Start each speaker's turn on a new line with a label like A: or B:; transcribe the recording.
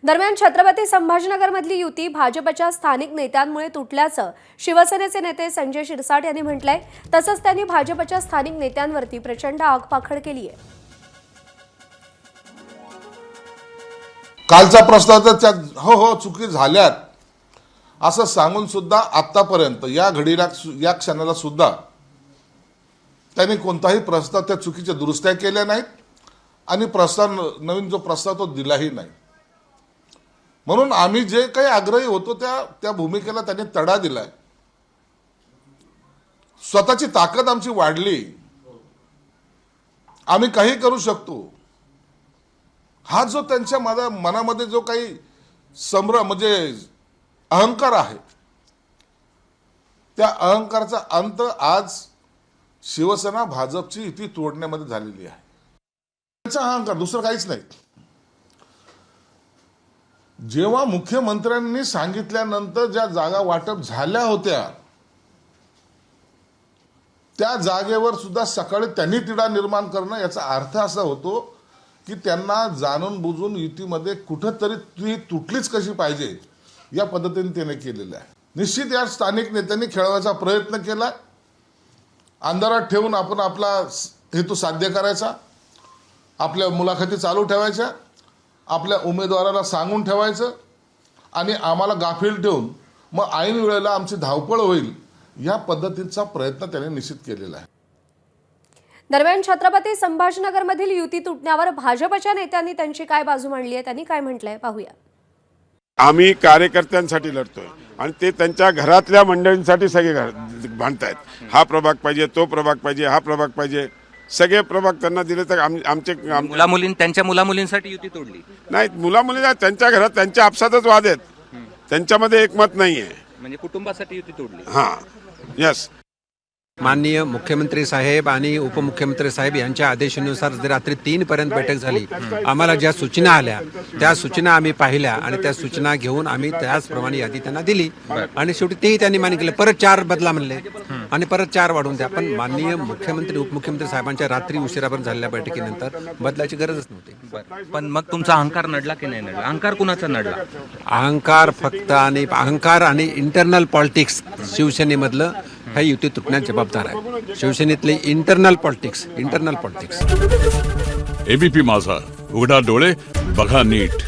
A: दरम्यान छत्रपती संभाजीनगरमधली युती भाजपच्या स्थानिक नेत्यांमुळे तुटल्याचं शिवसेनेचे नेते संजय शिरसाट यांनी म्हटलंय। तसंच त्यांनी भाजपच्या स्थानिक नेत्यांवरती प्रचंड आगपाखड केली आहे।
B: कालचा प्रस्ताव तर हो चुकी झाल्यात असं सांगून सुद्धा आतापर्यंत या घडीला या क्षणाला सुद्धा त्यांनी कोणताही प्रस्ताव त्या चुकीच्या दुरुस्त्या केल्या नाहीत आणि नवीन जो प्रस्ताव तो दिलाही नाही। म्हणून आम्ही जे काही आग्रही होतो त्या भूमिकेला त्यांनी तडा दिलाय। स्वतःची ताकद आमची वाढली, आम्ही काही करू शकतो हा जो त्यांच्या मनामध्ये जो काही म्हणजे अहंकार आहे, त्या अहंकाराचा अंत आज शिवसेना भाजपची युती तोडण्यामध्ये झालेली आहे। त्यांचा अहंकार, दुसरं काहीच नाही। जेव्हा मुख्यमंत्र्यांनी सांगितल्यानंतर ज्या जागा वाटप झाल्या होत्या त्या जागेवर सुद्धा सकाळी त्यांनी तिढा निर्माण करणं, याचा अर्थ असा होतो की त्यांना जाणून बुजून युतीमध्ये कुठेतरी ती तुटलीच कशी पाहिजे या पद्धतीने त्याने केलेलं आहे। निश्चित या स्थानिक नेत्यांनी खेळवायचा प्रयत्न केला, अंधारात ठेवून आपण आपला हेतू साध्य करायचा, आपल्या मुलाखती चालू ठेवायच्या, आपल्या उमेदवाराला सांगून ठेवायचं आणि आम्हाला गाफील ठेवून मग ऐन वेळेला आमची धावपळ होईल या पद्धतीचा प्रयत्न त्याने निश्चित केलेला आहे।
A: दरम्यान छत्रपती संभाजीनगरमधील युती तुटण्यावर भाजपच्या नेत्यांनी त्यांची काय बाजू मांडली आहे, त्यांनी काय म्हटलंय पाहूया।
C: आम्ही कार्यकर्त्यांसाठी लढतोय आणि ते त्यांच्या घरातल्या मंडळींसाठी सगळे भांडतायत। हा प्रभाग पाहिजे, तो प्रभाग पाहिजे, हा प्रभाग पाहिजे, सगळे प्रभाग त्यांना दिले तर आमचे
D: त्यांच्या मुलामुलींसाठी युती तोडली
C: नाही। मुलामुली त्यांच्या घरात त्यांच्या आपसातच वाद आहेत, त्यांच्यामध्ये एकमत नाहीये,
D: म्हणजे कुटुंबासाठी युती तोडली।
C: हां, यस।
E: माननीय मुख्यमंत्री साहेब आणि उपमुख्यमंत्री साहेब यांच्या आदेशानुसार रात्री 3 पर्यंत बैठक झाली। आम्हाला ज्या सूचना आल्या त्या सूचना आम्ही पाहिल्या आणि त्या सूचना घेऊन आम्ही त्याचप्रमाणे यादी त्यांना दिली आणि शेवटी तेही त्यांनी मान्य केलं। परत 4 बदला म्हणले आणि परत 4 वाढवून द्या, पण माननीय मुख्यमंत्री उपमुख्यमंत्री साहेबांच्या रात्री उशिरापर्यंत झालेल्या बैठकीनंतर बदलाची गरजच नव्हती।
D: पण मग तुमचा अहंकार नडला की नाही नडला? अहंकार कुणाचा नडला?
E: अहंकार फक्त आणि अहंकार आणि इंटरनल पॉलिटिक्स शिवसेनेमधलं हे युती तुटण्यास जबाबदार आहे। शिवसेनेतले इंटरनल पॉलिटिक्स
F: एबीपी माझा, उघडा डोळे बघा नीट।